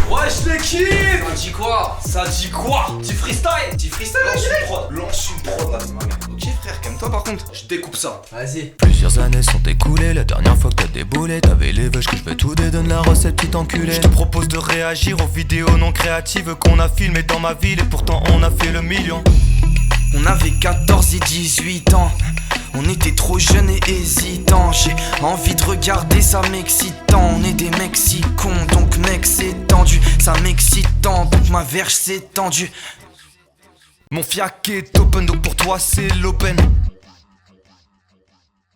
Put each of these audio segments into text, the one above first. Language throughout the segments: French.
Wesh l'équipe. Ça dit quoi? Ça dit quoi? Tu freestyle? Tu freestyle? Lance une prod là, c'est ma mère. Ok frère, calme-toi par contre. Je découpe ça. Vas-y. Plusieurs années sont écoulées, la dernière fois que t'as déboulé, t'avais les vaches que je vais tout dédonne la recette petit enculé. Je te propose de réagir aux vidéos non créatives qu'on a filmées dans ma ville et pourtant on a fait le million. On avait 14 et 18 ans. On était trop jeunes et hésitants. J'ai envie de regarder, ça m'excitant. On est des mecs si cons, donc mec c'est tendu. Ça m'excitant, donc ma verge s'est tendue. Mon fiac est open, donc pour toi c'est l'open.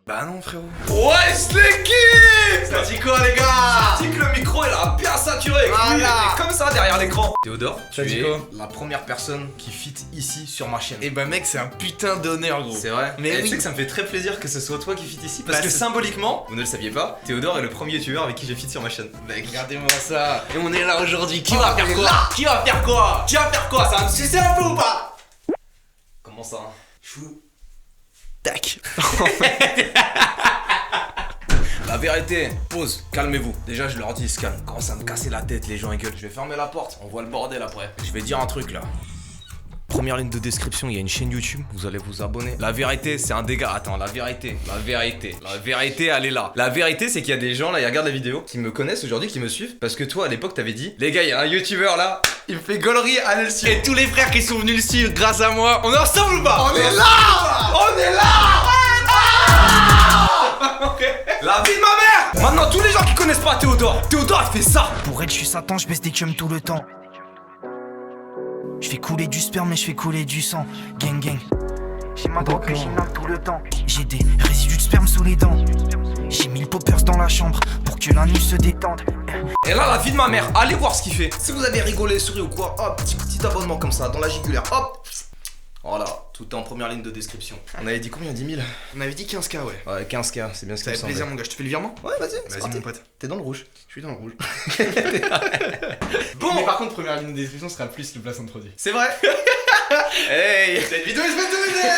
Bah non frérot. Wesh l'équipe. Ça dit quoi les gars? Dis que le micro il a bien saturé. Voilà. Il est comme ça derrière l'écran. Théodore, Ça tu dit es quoi? la première personne qui fit ici sur ma chaîne. Et bah mec, c'est un putain d'honneur gros. C'est vrai. Mais Et oui. tu sais que ça me fait très plaisir que ce soit toi qui fit ici parce Bah, que c'est- symboliquement, vous ne le saviez pas, Théodore est le premier youtubeur avec qui j'ai fit sur ma chaîne. Mec, regardez-moi ça. Et on est là aujourd'hui. Qui Oh, va faire on est quoi? là. Qui va faire quoi? Qui va faire quoi? Ça va me sucer un peu ou pas? Comment ça? Chou. Tac. La vérité, pause, calmez-vous. Déjà, je leur dis, se calme. Commence à me casser la tête, les gens ils gueulent. Je vais fermer la porte, on voit le bordel après. Je vais dire un truc là. Première ligne de description, il y a une chaîne YouTube, vous allez vous abonner. La vérité, c'est un dégât. Attends, la vérité, elle est là. La vérité, c'est qu'il y a des gens là, ils regardent la vidéo, qui me connaissent aujourd'hui, qui me suivent. Parce que toi, à l'époque, t'avais dit, les gars, il y a un YouTuber là, il me fait gaulerie, allez le suivre. Et tous les frères qui sont venus le suivre grâce à moi, on est ensemble ou pas? On est là. On est là. La vie de ma mère. Maintenant, tous les gens qui connaissent pas Théodore, Théodore il fait ça. Pour elle, je suis Satan, je baisse des chums tout le temps. Je fais couler du sperme, mais je fais couler du sang. Gang gang. J'ai ma drogue que j'inhale tout le temps. J'ai des résidus de sperme sous les dents. J'ai mis le poppers dans la chambre pour que la nuit se détende. Et là, la vie de ma mère, allez voir ce qu'il fait. Si vous avez rigolé, souri ou quoi, hop, petit abonnement comme ça, dans la jugulaire, hop. Voilà, tout est en première ligne de description. On avait dit combien? 10 000? On avait dit 15K ouais. Ouais, 15K, c'est bien ce Ça qui me fait plaisir semblait. mon gars, je te fais le virement? Ouais, vas-y, c'est Vas-y parti. mon pote. T'es dans le rouge. Je suis dans le rouge. Bon, Mais par contre, première ligne de description sera plus le placement de produit. c'est vrai. Hey, Cette vidéo est sponsorisée.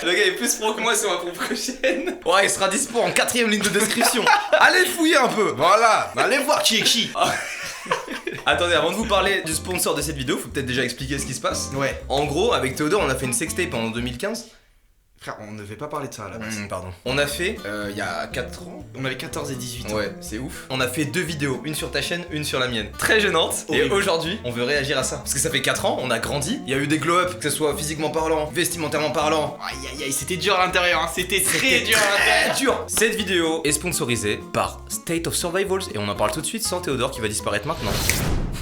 le gars est plus pro que moi sur ma propre chaîne. Ouais, il sera dispo en 4ème ligne de description. Allez fouiller un peu. Voilà, bah, allez voir qui est qui. Attendez, avant de vous parler du sponsor de cette vidéo, faut peut-être déjà expliquer ce qui se passe. Ouais. En gros, avec Théodore, on a fait une sextape en 2015. Frère, on ne devait pas parler de ça à la base. Pardon. On a fait, il y a 4 ans. On avait 14 et 18 ans. Ouais, c'est ouf. On a fait 2 vidéos, une sur ta chaîne, une sur la mienne. Très gênante. Et Horrible. aujourd'hui, on veut réagir à ça. Parce que ça fait 4 ans, on a grandi. Il y a eu des glow-up, que ce soit physiquement parlant, vestimentairement parlant. Aïe aïe aïe, c'était dur à l'intérieur, hein. C'était très dur à l'intérieur. Très dur. Cette vidéo est sponsorisée par State of Survivals. Et on en parle tout de suite sans Théodore qui va disparaître maintenant.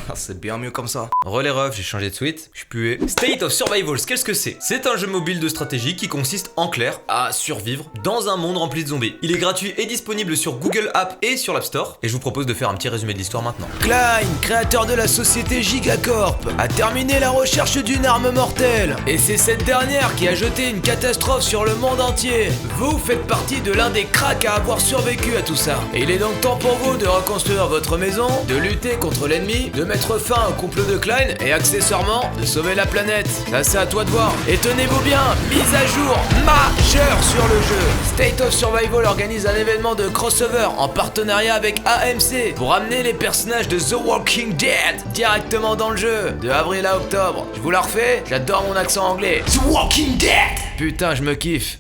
Ah, c'est bien mieux comme ça. Relais ref, j'ai changé de suite, je suis pué. State of Survivals, qu'est-ce que c'est? C'est un jeu mobile de stratégie qui consiste en clair à survivre dans un monde rempli de zombies. Il est gratuit et disponible sur Google App et sur l'App Store. Et je vous propose de faire un petit résumé de l'histoire maintenant. Klein, créateur de la société Gigacorp, a terminé la recherche d'une arme mortelle. Et c'est cette dernière qui a jeté une catastrophe sur le monde entier. Vous faites partie de l'un des cracks à avoir survécu à tout ça. Et il est donc temps pour vous de reconstruire votre maison, de lutter contre l'ennemi, de mettre fin au complot de Klein et accessoirement de sauver la planète. Ça c'est à toi de voir. Et tenez-vous bien, mise à jour majeure sur le jeu. State of Survival organise un événement de crossover en partenariat avec AMC pour amener les personnages de The Walking Dead directement dans le jeu de avril à octobre. Je vous la refais, j'adore mon accent anglais. The Walking Dead. Putain, je me kiffe.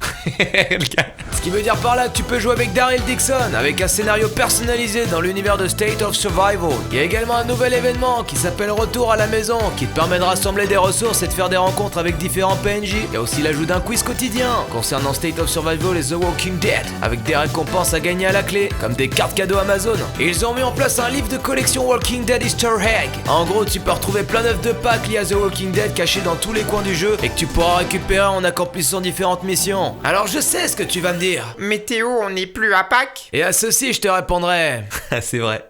Ce qui veut dire par là que tu peux jouer avec Daryl Dixon avec un scénario personnalisé dans l'univers de State of Survival. Il y a également un nouvel événement qui s'appelle Retour à la maison qui te permet de rassembler des ressources et de faire des rencontres avec différents PNJ. Il y a aussi l'ajout d'un quiz quotidien concernant State of Survival et The Walking Dead avec des récompenses à gagner à la clé comme des cartes cadeaux Amazon. Et ils ont mis en place un livre de collection Walking Dead Easter Egg. En gros, tu peux retrouver plein d'œufs de Pâques liés à The Walking Dead cachés dans tous les coins du jeu et que tu pourras récupérer en accomplissant différentes missions. Alors je sais ce que tu vas me dire. Mais Théo, on n'est plus à Pâques? Et à ceci, je te répondrai. C'est vrai.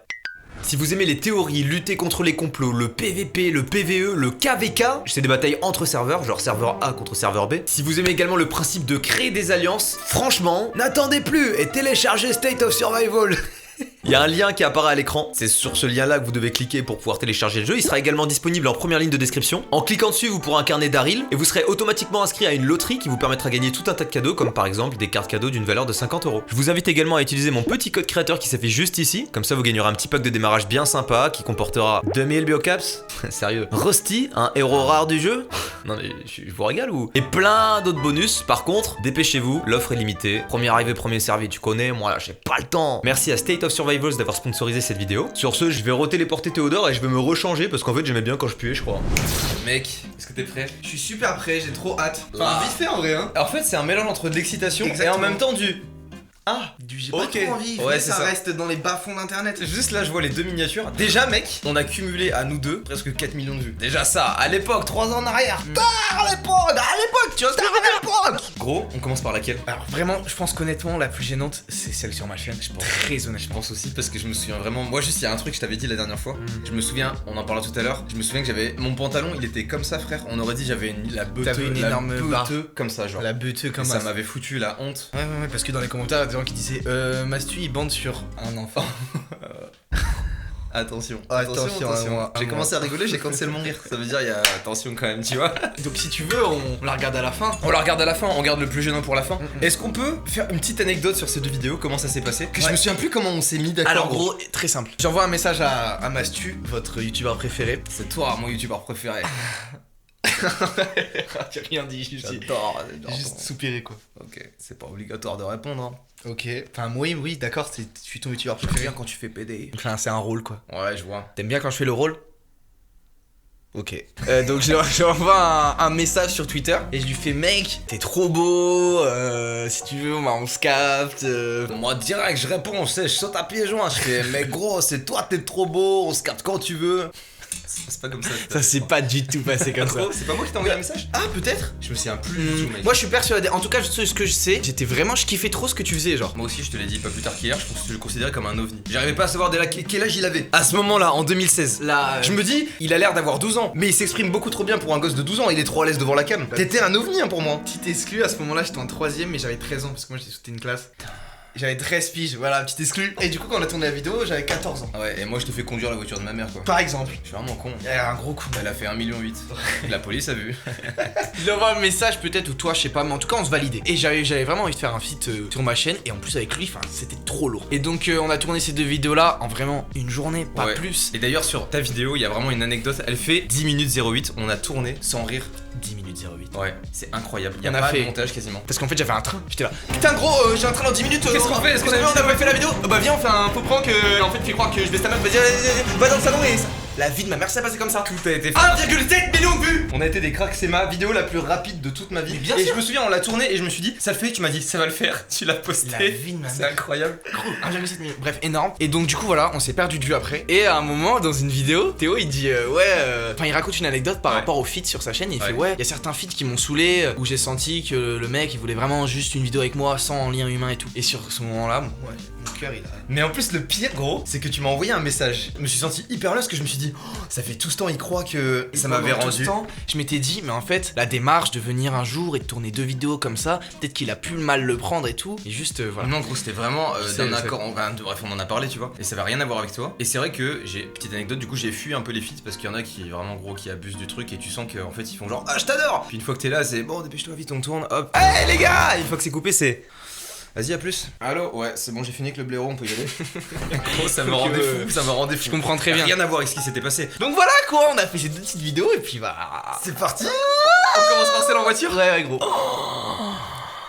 Si vous aimez les théories, lutter contre les complots, le PVP, le PVE, le KVK, c'est des batailles entre serveurs, genre serveur A contre serveur B. Si vous aimez également le principe de créer des alliances, franchement, N'attendez plus et téléchargez State of Survival. Il y a un lien qui apparaît à l'écran, c'est sur ce lien-là que vous devez cliquer pour pouvoir télécharger le jeu. Il sera également disponible en première ligne de description. En cliquant dessus, vous pourrez incarner Daryl et vous serez automatiquement inscrit à une loterie qui vous permettra de gagner tout un tas de cadeaux, comme par exemple des cartes cadeaux d'une valeur de 50 €. Je vous invite également à utiliser mon petit code créateur qui s'affiche juste ici, comme ça vous gagnerez un petit pack de démarrage bien sympa qui comportera 2000 biocaps, sérieux, Rusty, un héros rare du jeu, non mais je vous régale ou, et plein d'autres bonus. Par contre, dépêchez-vous, l'offre est limitée, premier arrivé, premier servi, tu connais, moi là j'ai pas le temps. Merci à State of Survivals d'avoir sponsorisé cette vidéo. Sur ce, je vais retéléporter Théodore et je vais me rechanger parce qu'en fait j'aimais bien quand je puais, je crois. Mec, est-ce que t'es prêt? Je suis super prêt, j'ai trop hâte. Ah. Enfin, vite fait en vrai, hein. En fait, c'est un mélange entre de l'excitation et en Exactement. même temps du. Ah, J'ai ok. pas trop envie, Ouais, mais c'est ça ça. reste dans les bas-fonds d'internet. Juste là, je vois les deux miniatures. Déjà, mec, on a cumulé à nous deux presque 4 millions de vues. Déjà ça, à l'époque, 3 ans en arrière. À l'époque, tu vois ce que je veux dire, à l'époque. Gros, on commence par laquelle? Alors vraiment, je pense qu'honnêtement, la plus gênante, c'est celle sur ma chaîne. Je pense très Je honnêtement. pense aussi parce que je me souviens vraiment. Moi, juste, il y a un truc que je t'avais dit la dernière fois. Je me souviens, on en parlera tout à l'heure. Je me souviens que j'avais mon pantalon, il était comme ça, frère. On aurait dit j'avais la T'avais une énorme barre. comme ça, genre. La buteux comme Et ça. ça m'avait foutu la honte. Ouais, parce que dans les commentaires, il y a des gens qui disaient Mastu, il bande sur un enfant. Attention, Attention, à moi, J'ai à commencé à rigoler, j'ai cancellé mon rire. Ça veut dire, il y a attention quand même, tu vois. Donc si tu veux, on la regarde à la fin. On la regarde à la fin, on garde le plus gênant pour la fin. Est-ce qu'on peut faire une petite anecdote sur ces deux vidéos? Comment ça s'est passé? Que je Ouais. me souviens plus comment on s'est mis d'accord. Alors gros, très simple. J'envoie un message à Mastu, votre youtubeur préféré. c'est toi mon youtubeur préféré. J'ai rien dit, J'adore. juste soupiré quoi. Ok, c'est pas obligatoire de répondre. Hein. Ok, enfin oui, d'accord, je suis ton youtubeur J'aime préféré. bien quand tu fais PD. Enfin, c'est un rôle quoi. Ouais, je vois. T'aimes bien quand je fais le rôle? Ok. Donc je lui envoie un message sur Twitter et je lui fais mec, t'es trop beau, si tu veux, on se capte. Moi direct, je réponds, je saute à pieds joints. Je fais, mais gros, c'est toi, t'es trop beau, on se capte quand tu veux. C'est pas comme ça. Ça s'est pas du tout passé comme ça. Gros, c'est pas moi qui t'ai envoyé un message? Ah peut-être. Je me souviens plus du tout, mec. Moi je suis persuadé, en tout cas ce que je sais, je kiffais trop ce que tu faisais genre. Moi aussi, je te l'ai dit pas plus tard qu'hier, je le considérais comme un ovni. J'arrivais pas à savoir dès là quel âge il avait. À ce moment-là, en 2016. Là, Je me dis, il a l'air d'avoir 12 ans, mais il s'exprime beaucoup trop bien pour un gosse de 12 ans, il est trop à l'aise devant la cam. T'étais un ovni hein, pour moi. Petite exclu, à ce moment-là j'étais en 3ème mais j'avais 13 ans parce que moi j'étais sauté une classe. J'avais 13 piges, voilà, petite exclu. Et du coup quand on a tourné la vidéo, j'avais 14 ans. Ah ouais, et moi je te fais conduire la voiture de ma mère quoi. Par exemple. Je suis vraiment con. Il y a un gros coup. Elle a fait 1,8 million. La police a vu. Je lui envoie un message peut-être ou toi, je sais pas, mais en tout cas on se validait. Et j'avais vraiment envie de faire un feat sur ma chaîne et en plus avec lui, enfin c'était trop lourd. Et donc on a tourné ces deux vidéos là en vraiment une journée, pas Ouais. plus. Et d'ailleurs sur ta vidéo, il y a vraiment une anecdote. Elle fait 10 minutes 08. On a tourné sans rire. 10 minutes 08. Ouais, c'est incroyable. Il y a On a pas fait- de montage quasiment. Parce qu'en fait j'avais un train, j'étais là. Putain gros, j'ai un train dans 10 minutes. Qu'est-ce qu'on fait? Est-ce qu'on a pas fait la vidéo? Bah viens on fait un faux prank, en fait fais croire que je baisse ta meuf, vas-y, va dans le salon et ça. La vie de ma mère s'est passée comme ça. Tout a été fait. 1,7 million de vues. On a été des cracks, c'est ma vidéo la plus rapide de toute ma vie. Mais bien et sûr. je me souviens, on l'a tournée et je me suis dit, ça le fait, tu m'as dit, ça va le faire. Tu l'as posté. La vie de ma C'est mère. incroyable. 1,7 million. Bref, énorme. Et donc, du coup, voilà, on s'est perdu de vue après. Et à un moment, dans une vidéo, Théo il dit Enfin, il raconte une anecdote par Ouais. rapport aux feats sur sa chaîne. Et il fait Ouais. ouais, il y a certains feats qui m'ont saoulé, où j'ai senti que le mec il voulait vraiment juste une vidéo avec moi sans lien humain et tout. Et sur ce moment-là, ouais, mon cœur il a. Mais en plus, le pire, gros, c'est que tu m'as envoyé un message. Je me suis senti hyper lost, que je me suis dit, oh, ça fait tout ce temps, il croit que ça m'avait Pendant tout ce rendu. temps, je m'étais dit, mais en fait, la démarche de venir un jour et de tourner deux vidéos comme ça, peut-être qu'il a pu mal le prendre et tout. Et juste, voilà. Non, gros, c'était vraiment C'est- d'un c'est- accord. Bref, on en a parlé, tu vois. Et ça va rien à voir avec toi. Et c'est vrai que petite anecdote, du coup, j'ai fui un peu les feats parce qu'il y en a qui vraiment gros qui abusent du truc et tu sens qu'en fait ils font genre, ah, je t'adore. Puis une fois que t'es là, c'est bon, dépêche-toi vite, on tourne, hop. Hey les gars. Une fois que c'est coupé, c'est. Vas-y, à plus. Allô, ouais, c'est bon, j'ai fini avec le blaireau, on peut y aller. Gros, ça me rendait fou, ça me rendait fou. Je comprends très bien. Rien à voir avec ce qui s'était passé. Donc voilà quoi, on a fait ces deux petites vidéos et puis bah. C'est parti. On commence par celle en voiture. Ouais, gros.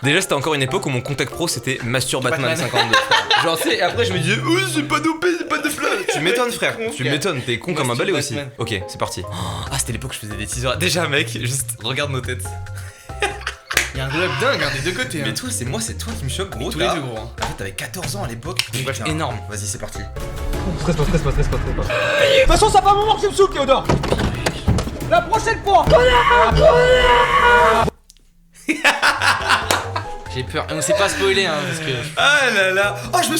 Déjà, c'était encore une époque où mon contact pro c'était Mastur Batman Batman. 52. frère. Genre, tu sais, et après je me disais, oh, j'ai pas dopé, j'ai pas de fleurs. Tu m'étonnes, frère. con, Tu frère. m'étonnes, t'es con comme un Mastur balai aussi. Batman. Ok, c'est parti. Ah, c'était l'époque où je faisais des teasers. Déjà, mec, juste regarde nos têtes. Y'a un glow up dingue hein, des deux côtés. Mais Hein. toi, c'est toi qui me choque, gros. Tous les t'as- deux, gros. Hein. En fait, t'avais 14 ans à l'époque. Bref, Putain. énorme. Vas-y, c'est parti. De toute façon, ça fait un moment que tu me saoules, Théodore. La prochaine fois. J'ai peur. On sait pas spoiler hein parce que. Ah là là. Oh, je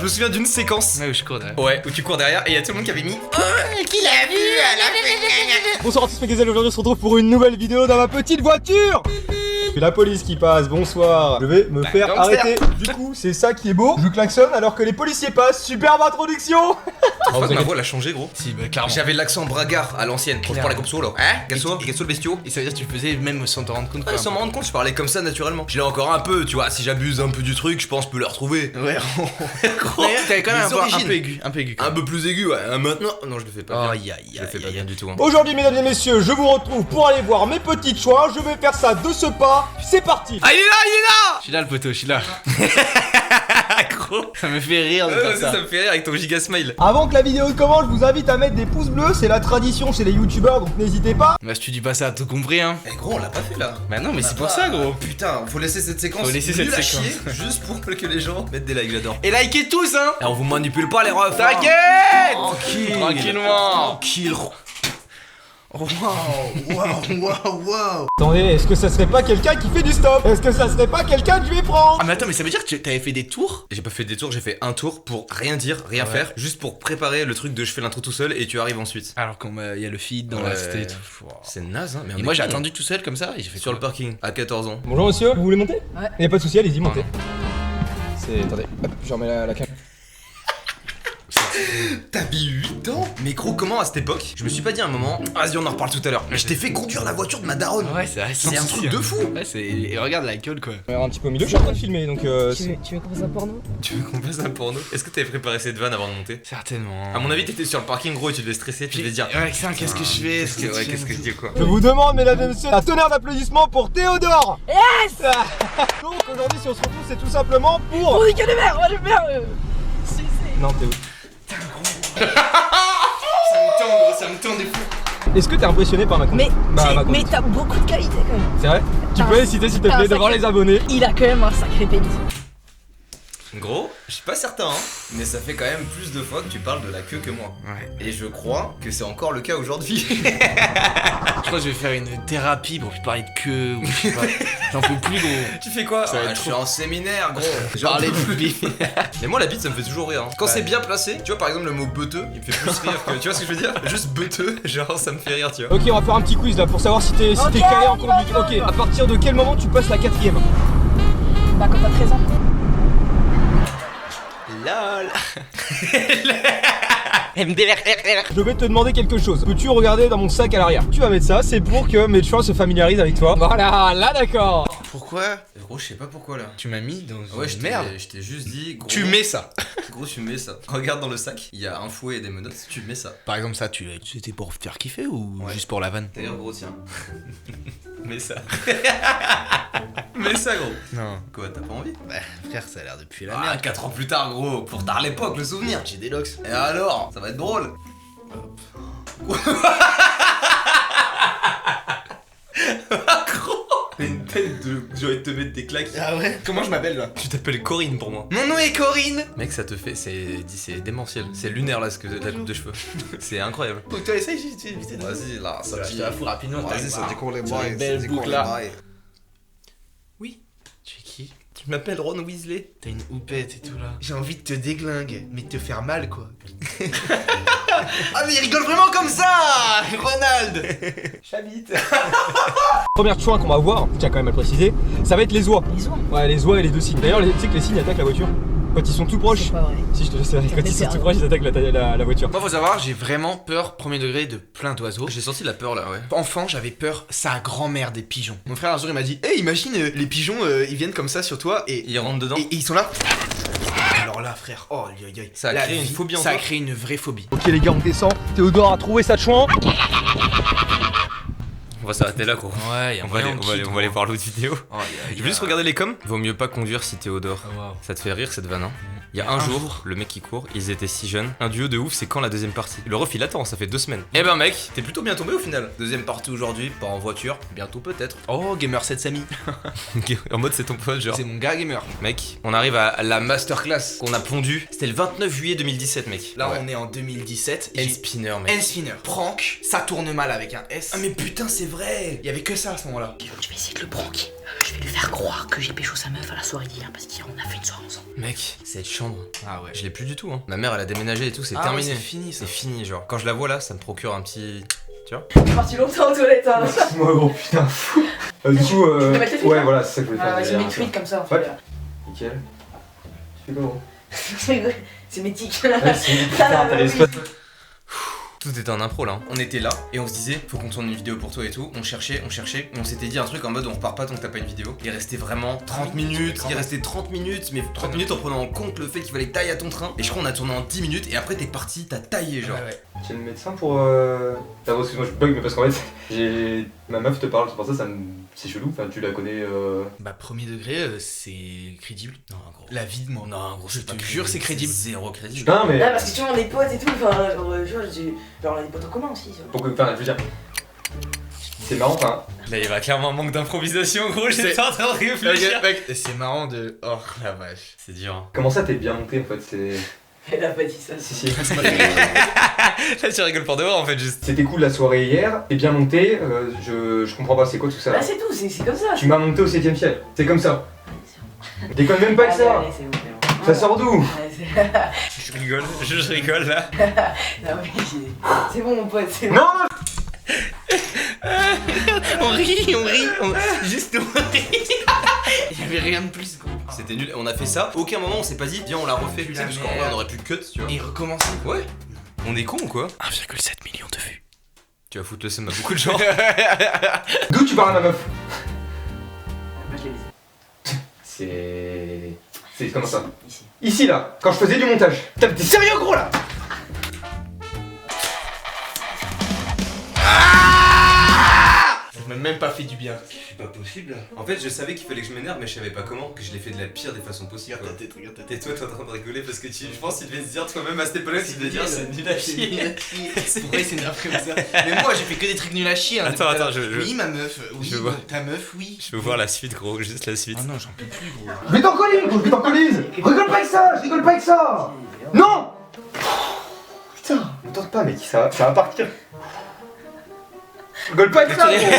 me souviens d'une séquence. Ouais, je cours derrière. Ouais, où tu cours derrière et y a tout le monde qui avait mis. Bonsoir à tous mes gazelles, aujourd'hui on se retrouve pour une nouvelle vidéo dans ma petite voiture. C'est la police qui passe, bonsoir. Je vais me faire gangster. arrêter. Du coup, c'est ça qui est beau. Je klaxonne alors que les policiers passent. Superbe introduction. Je crois que ma voix l'a changé, gros. Si, bah clairement. J'avais l'accent bragard à l'ancienne. Quand je parlais comme ça, là. Hein? Gasso le bestiau. Et ça veut dire que tu le faisais même sans te rendre compte. Ouais, sans me rendre compte, je parlais comme ça naturellement. Je l'ai encore un peu, tu vois. Si j'abuse un peu du truc, je pense que je peux le retrouver. Ouais, Gros, t'avais quand même les un origines. peu aigu. Un peu aigu. Un peu plus aigu, ouais. Maintenant, non, je le fais pas. Aïe, bien. aïe, Je le fais aïe, pas aïe. bien du tout. Hein. Aujourd'hui, mesdames et messieurs, je vous retrouve pour aller voir mes petites choix. Je vais faire ça de ce pas. C'est parti. Ah, il est là, il est là! Je suis là le poteau, je suis là. Gros. Ça me fait rire de faire ça. Ça me fait rire avec ton giga smile. Avant que la vidéo commence, je vous invite à mettre des pouces bleus. C'est la tradition chez les youtubeurs, donc n'hésitez pas. Bah si tu dis pas ça, t'as tout compris hein. Eh gros, on l'a pas fait là. Bah non mais c'est pour ça gros. Putain, faut laisser cette séquence. Faut laisser cette nulle à séquence. chier, juste pour que les gens mettent des likes là-dedans. Et likez tous hein. Et on vous manipule pas les refs. T'inquiète. Tranquille. Tranquillement. Tranquille. Waouh. Attendez, est-ce que ça serait pas quelqu'un qui fait du stop? Est-ce que ça serait pas quelqu'un que je vais prendre? Ah mais attends mais ça veut dire que t'avais fait des tours? J'ai pas fait des tours, j'ai fait un tour pour rien dire, rien faire, juste pour préparer le truc de je fais l'intro tout seul et tu arrives ensuite. Alors qu'il y a le feed dans Ouais. la cité et tout. C'est naze hein. Mais on Et est moi j'ai con. attendu tout seul comme ça et j'ai fait Sur le parking à 14 ans. Bonjour monsieur, vous voulez monter? Ouais. Y'a pas de souci, allez-y, montez. C'est. Attendez, hop, je remets la caméra. T'as mis 8 ans? Mais gros, comment à cette époque je me suis pas dit à un moment, vas-y on en reparle tout à l'heure. Mais je t'ai fait conduire la voiture de ma daronne. Ouais c'est vrai, C'est un truc de fou. Ouais c'est. Et regarde la gueule quoi. Un petit peu au milieu, je suis en train de filmer donc. Tu veux qu'on fasse un porno? Tu veux qu'on fasse un porno? Est-ce que t'avais préparé cette vanne avant de monter? Certainement. À mon avis, t'étais sur le parking gros et tu devais stresser, tu devais dire. Ouais qu'est-ce que je fais? Qu'est-ce que je dis quoi? Je vous demande, mesdames et messieurs, un tonnerre d'applaudissements pour Théodore. Yes! Donc aujourd'hui, si on se retrouve, c'est tout simplement pour. Oh, que de merde! Moi, je vais faire. Si. Non, Théo. Ça me tend des fous. Est-ce que t'es impressionné par ma conduite? Mais, Ma mais conduite. t'as beaucoup de qualité quand même. C'est vrai? Tu peux les citer s'il te T'as un plaît devant sacré- les abonnés. Il a quand même un sacré pénis. Gros, je suis pas certain, hein, mais ça fait quand même plus de fois que tu parles de la queue que moi. Ouais. Et je crois que c'est encore le cas aujourd'hui. Je crois que je vais faire une thérapie pour plus parler de queue ou je sais pas. J'en peux plus gros. Tu fais quoi? Ça va être Je suis en séminaire, gros. Parler de bite. Mais moi la bite ça me fait toujours rire. Hein. Quand c'est bien placé, tu vois par exemple le mot beuteux, il me fait plus rire que. Tu vois ce que je veux dire? Juste beuteux, genre ça me fait rire, tu vois. Ok, on va faire un petit quiz là pour savoir si t'es Ok, calé en on y va, conduite. on y va, Ok, on y va. à partir de quel moment tu passes la 4ème? Bah, quand t'as 13 ans. LOL. Je vais te demander quelque chose. Peux-tu regarder dans mon sac à l'arrière? Tu vas mettre ça, c'est pour que mes chevaux se familiarisent avec toi. Voilà, là d'accord. Pourquoi? Gros, je sais pas pourquoi là. Tu m'as mis dans Ouais, une merde. Je t'ai juste dit, gros. Tu mets ça. Gros, tu mets ça. Regarde dans le sac, il y a un fouet et des menottes, tu mets ça. Par exemple ça c'était pour faire kiffer ou Ouais. juste pour la vanne? D'ailleurs, gros, tiens. Mets ça. Mets ça, gros. Non. Quoi, t'as pas envie? Bah frère ça a l'air depuis la Ah, merde. 4 ans plus tard, gros, pour tard l'époque, le souvenir. J'ai des locks. Et alors, ça va être drôle. Gros, t'as une tête de. J'ai envie de te mettre des claques. Ah ouais? Comment je m'appelle là? Tu t'appelles Corinne pour moi. Mon nom est Corinne. Mec, ça te fait. C'est démentiel. C'est lunaire là, ce que la coupe de cheveux. C'est incroyable. Faut que tu essayes, j'ai Vas-y, là, ça Je te la fous rapidement. Vas-y, ça décolle les Tu as bails. une belle boucle là. Oui. Tu es qui? Tu m'appelles Ron Weasley. T'as une houppette et tout là. J'ai envie de te déglinguer, mais de te faire mal quoi. Ah mais il rigole vraiment comme ça Ronald. J'habite. Première chouin qu'on va voir, je tiens quand même à le préciser, ça va être les oies. Les oies. Ouais, les oies et les deux signes. D'ailleurs, tu sais que les signes attaquent la voiture quand ils sont tout proches. C'est pas vrai. Si, je te laisse, quand ils sont tout proches, ils attaquent la voiture. Moi faut savoir, j'ai vraiment peur premier degré de plein d'oiseaux. J'ai senti la peur là, ouais. Enfant, j'avais peur sa grand-mère des pigeons. Mon frère un jour il m'a dit hey, imagine les pigeons ils viennent comme ça sur toi et Il rentre dedans. et ils sont là. Alors là frère, oh aïe aïe aïe. Ça a La créé une vie, phobie en Ça a toi. créé une vraie phobie. Ok, les gars, on descend. Théodore a trouvé sa chouin. On va s'arrêter là, gros. Ouais, y'a On va aller voir l'autre vidéo. Oh, Je veux juste regarder les coms. Vaut mieux pas conduire si Théodore. Wow. Ça te fait rire cette vanne, hein? Il y a un jour, le mec qui court, ils étaient si jeunes. Un duo de ouf, c'est quand la deuxième partie? Le ref il attend, ça fait 2 semaines. Eh ben mec, t'es plutôt bien tombé au final. Deuxième partie aujourd'hui, pas en voiture, bientôt peut-être. Oh Gamer 7 Samy. En mode c'est ton pote genre. C'est mon gars gamer. Mec, on arrive à la masterclass qu'on a pondue. C'était le 29 juillet 2017 mec. Là Ouais. on est en 2017. End spinner mec. End spinner. Prank, ça tourne mal avec un S. Ah mais putain c'est vrai. Il y avait que ça à ce moment-là. Je vais essayer de le pranker. Je vais lui faire croire que j'ai pécho sa meuf à la soirée d'hier parce qu'hier on a fait une soirée ensemble. Mec, cette chambre, Ah ouais. je l'ai plus du tout hein. Ma mère elle a déménagé et tout, c'est Ah terminé. ouais, c'est fini, ça. C'est fini genre. Quand je la vois là, ça me procure un petit... Tu vois? T'es parti longtemps aux toilettes, hein. Moi, gros putain. Du coup, Je vais mettre le tweet, ouais, là. voilà, c'est ça que je voulais faire. Voilà, c'est mes tweets comme ça. En Ouais. fait. Nickel. Tu fais comment? C'est mes tics. Ouais, c'est putain, t'as l'espace. Tout était en impro là. On était là et on se disait faut qu'on tourne une vidéo pour toi et tout. On cherchait. Et on s'était dit un truc en mode on repart pas tant que t'as pas une vidéo. Il restait vraiment 30 minutes. Il restait 30 minutes, mais 30 minutes en prenant en compte le fait qu'il fallait que t'ailles à ton train. Et je crois qu'on a tourné en 10 minutes et après t'es parti, t'as taillé genre. Ouais. J'ai le médecin pour. Pardon, excuse-moi, je bug, mais parce qu'en fait, j'ai. Ma meuf te parle, c'est pour ça, c'est chelou. Enfin, tu la connais. Bah, premier degré, c'est crédible. Non, gros. La vie de moi. Non, gros, Je te jure, c'est crédible. Zéro crédible. Non, mais. Là, parce que tu vois, on est potes et tout. Enfin, genre, tu vois, genre, on a des potes en commun aussi. Pourquoi. Enfin, je veux dire. C'est marrant, enfin. Là, il va clairement un manque d'improvisation, gros. J'étais en train de réfléchir. Mec, c'est marrant de. Oh la vache. C'est dur. Hein. Comment ça, t'es bien monté en fait? C'est. Elle a pas dit ça. Si, si. Là, tu rigoles pour de vrai en fait, juste. C'était cool la soirée hier, t'es bien monté, je comprends pas, c'est quoi tout ça? Bah, c'est tout, c'est comme ça. Tu m'as monté au 7ème ciel, c'est comme ça. Déconne même pas avec ça. Allez, c'est bon, c'est bon. Ça sort d'où? Ouais, Je rigole, je rigole là. non, mais c'est bon, mon pote, c'est bon. Non. On rit. Juste on rit. Il y avait rien de plus, gros. C'était nul, on a fait ça. Aucun moment on s'est pas dit, viens, on l'a refait. Tu sais, parce qu'en vrai, on aurait pu cut, tu vois. Et recommencer. Ouais. On est con ou quoi? 1,7 million de vues. Tu vas foutre le seum à beaucoup de gens. D'où tu parles à ma meuf? Moi, je l'ai baisé. C'est comment ça? Ici. Ici là, quand je faisais du montage. Putain, mais t'es sérieux gros là? Ça m'a même pas fait du bien. C'est pas possible. En fait, je savais qu'il fallait que je m'énerve, mais je savais pas comment. Que je l'ai fait de la pire des façons possibles. Regarde ta tête, regarde ta tête. Et toi, t'es en train de rigoler parce que je pense qu'il devait se dire toi-même à cette époque-là, tu devais dire c'est nul à chier. Pourquoi il s'énerve comme ça? Mais moi j'ai fait que des trucs nuls à chier. Hein, Attends, depuis tout à attends, l'heure. Oui, ma meuf, oui. je vois. Ta meuf, oui. Je veux voir la suite, gros, juste la suite. Ah non, j'en peux plus, gros. Je vais t'encoller gros, je vais t'encoller. Rigole pas avec ça, je rigole pas avec ça. Non. Putain, ne tente pas mec, ça va partir. Rigole pas avec ça gros.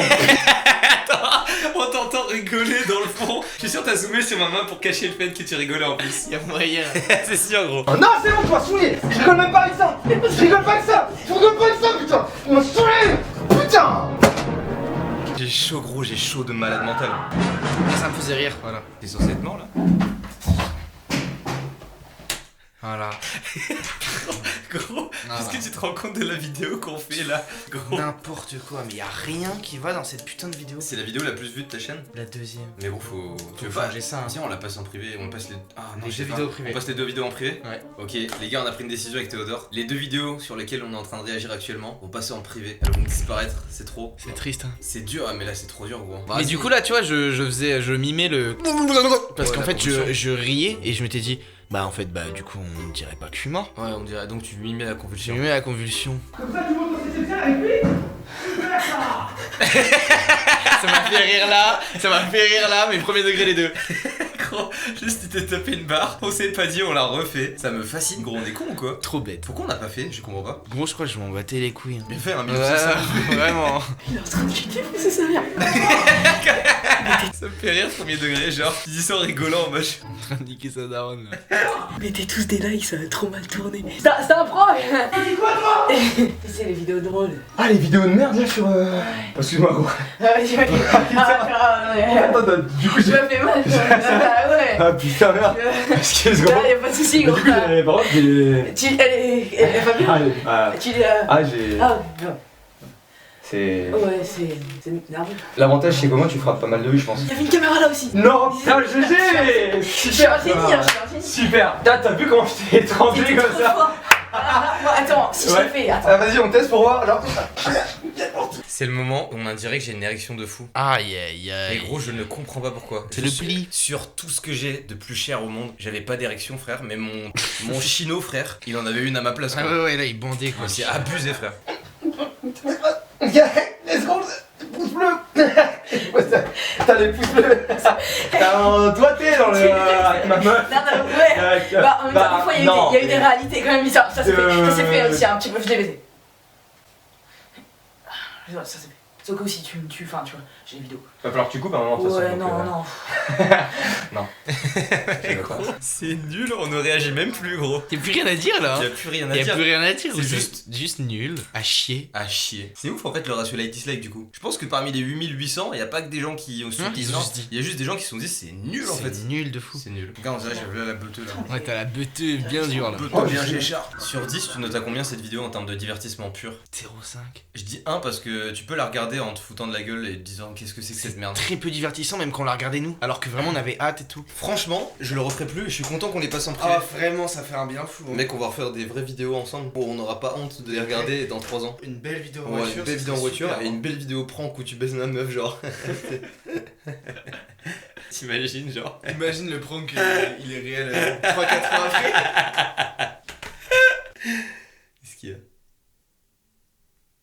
On t'entend rigoler dans le fond. Je suis sûr t'as zoomé sur ma main pour cacher le fait que tu rigolais en plus. Y'a moyen. C'est sûr, gros. Oh non, c'est bon, tu m'as saoulé. Je rigole même pas avec ça. Je rigole pas avec ça. Je rigole pas avec ça, putain. Tu m'as saoulé. Putain. J'ai chaud, gros, j'ai chaud de malade mental. Ça me faisait rire, voilà. T'es censé être mort là? Voilà. Gros, est-ce que tu te rends compte de la vidéo qu'on fait là? Gros. N'importe quoi, mais y'a rien qui va dans cette putain de vidéo. C'est la vidéo la plus vue de ta chaîne? La deuxième. Mais gros, faut. Tu veux Faut pas changer ça, hein. Tiens, on la passe en privé, on passe les. Ah non, Les je sais deux pas. vidéos privées. On passe les deux vidéos en privé? Ouais. Ok, les gars, on a pris une décision avec Théodore. Les deux vidéos sur lesquelles on est en train de réagir actuellement vont passer en privé. Elles vont disparaître, c'est trop. C'est triste, hein. C'est dur, ah, mais là c'est trop dur, gros. Mais du coup là tu vois je mimais le parce Ouais, qu'en la fait convulsion. je riais et je m'étais dit bah en fait bah du coup on dirait pas que je suis mort. Ouais, on dirait donc tu mimais la J'ai convulsion. mimé la convulsion. Comme ça, tu montes au 7ème ciel avec lui. Ça m'a fait rire là, mais premier degré les deux. Gros, juste tu t'es tapé une barre, on s'est pas dit, on l'a refait. Ça me fascine, gros, on est con ou quoi? Trop bête. Pourquoi on l'a pas fait? Je comprends pas. Gros je crois que je m'en battais les couilles. Hein. Bien fait, un Ouais, 1500. vraiment. Il est en train de quitter, c'est ça, merde. Ça me fait rire, premier degré, genre, tu dis ça en rigolant, en mode. En train de niquer sa daronne là. On était tous des likes, ça a trop mal tourné. C'était un pro. Dis quoi toi? C'est les vidéos drôles. Ah, les vidéos de merde là sur. Excuse-moi gros. Ah ouais, ouais. Attends, du coup Je j'ai. me fais mal. Ah ouais. Ah putain merde. Excuse-moi. Là, y'a pas de soucis, Mais gros. du coup, par contre, j'ai. Elle va bien. Tu l'as. Ah, j'ai. Ah, bien. C'est. Ouais, c'est nerveux. L'avantage, c'est que moi, tu frappes pas mal de vues, je pense. Il y avait une caméra là aussi. Non, putain, GG. Je suis Super. un génie, hein, je suis un génie. Super. T'as vu comment je t'ai étranglé T'étais comme trop ça? fort. Attends, si je Ouais. le fais, attends. Ah, vas-y, on teste pour voir. Alors. C'est le moment où on a dirait que j'ai une érection de fou. Aïe aïe Et aïe. gros, je ne comprends pas pourquoi. C'est Je le suis pli. Sur tout ce que j'ai de plus cher au monde, j'avais pas d'érection, frère, mais mon chino, frère, il en avait une à ma place, quoi. Ah ouais là il bandait quoi. C'est abusé, frère. Les secondes. Pouce bleu. T'as les pouces bleus. T'as un doigté dans le. Avec ma meuf. Non, non, ouais. Bah, en même temps, des fois, il y a eu des réalités quand même bizarres. Ça s'est fait aussi un petit peu, je l'ai baisé. Ça s'est fait. C'est au cas où si tu me tues, enfin tu vois, j'ai les vidéos. Va falloir que tu coupes à un moment de toute Ouais, façon, donc, non. Non. C'est nul, on ne réagit même plus, gros. Y'a plus rien à dire là. Y'a plus rien à Y'a dire. plus rien à dire. C'est juste nul. À chier. À chier. C'est ouf en fait le ratio like-dislike du coup. Je pense que parmi les 8800, y a pas que des gens qui se sont dit ils ont non. juste dit. Y a juste des gens qui se sont dit c'est nul en fait. C'est nul de fou. C'est nul. Regarde, là j'ai la beuteuse là. Ouais, t'as la beuteux bien dure là. Oh, bien Géchard. Sur 10, tu notes à combien cette vidéo en termes de divertissement pur? 0,5. Je dis 1 parce que tu peux la regarder en te foutant de la gueule et te disant qu'est-ce que c'est que cette merde. Très peu divertissant, même quand on l'a regardé nous. Alors que vraiment on avait hâte et tout. Franchement, je le referai plus et je suis content qu'on les passe en privé. Ah, vraiment, ça fait un bien fou. Mec, on va refaire des vraies vidéos ensemble. Bon, on n'aura pas honte de les regarder dans 3 ans. Une belle vidéo en Ouais, voiture. une belle vidéo en voiture et une belle vidéo prank où tu baises ma meuf, genre. T'imagines, genre. Imagine le prank, il est réel 3-4 ans après. Qu'est-ce qu'il y a?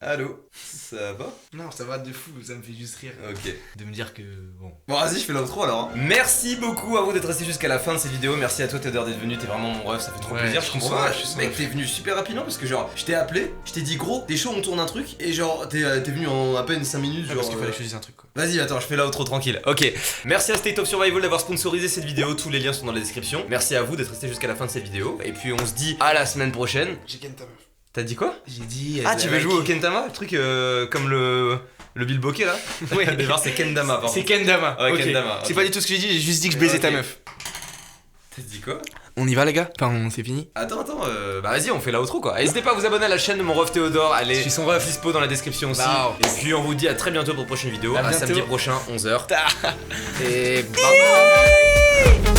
Allô? Ça va? Non, ça va de fou, ça me fait juste rire. Ok. De me dire que bon. Bon, vas-y, je fais l'outro alors. Merci beaucoup à vous d'être restés jusqu'à la fin de cette vidéo. Merci à toi, Théodore, d'être venu. T'es vraiment mon ref, ça fait trop Ouais, plaisir. je Je suis comprends son pas. ref, je suis son Mec, ref. t'es venu super rapidement parce que, genre, je t'ai appelé, je t'ai dit, gros, t'es chaud, on tourne un truc. Et genre, t'es venu en à peine 5 minutes. Ouais, Genre, parce qu'il fallait que je dise un truc quoi. Vas-y, attends, je fais l'outro tranquille. Ok. Merci à State of Survival d'avoir sponsorisé cette vidéo. Tous les liens sont dans la description. Merci à vous d'être restés jusqu'à la fin de cette vidéo. Et puis, on se dit à la semaine prochaine. J'ai ken ta meuf. T'as dit quoi? J'ai dit. Ah, tu veux jouer au Kentama? Le truc comme le Bilboquet là? Ouais. Genre, c'est Kendama par C'est contre. Kendama. Ouais, Ok. Kendama, C'est ok. pas du tout ce que j'ai dit, j'ai juste dit que je baisais ta Ok. meuf. T'as dit quoi? On y va les gars? Enfin, c'est fini. Attends, bah vas-y, on fait l'outro quoi. N'hésitez pas à vous abonner à la chaîne de mon ref Théodore, elle Je est suis son ref. dispo dans la description aussi. Wow. Et puis on vous dit à très bientôt pour une prochaine vidéo, À à bientôt. samedi prochain, 11h. Et bye bye.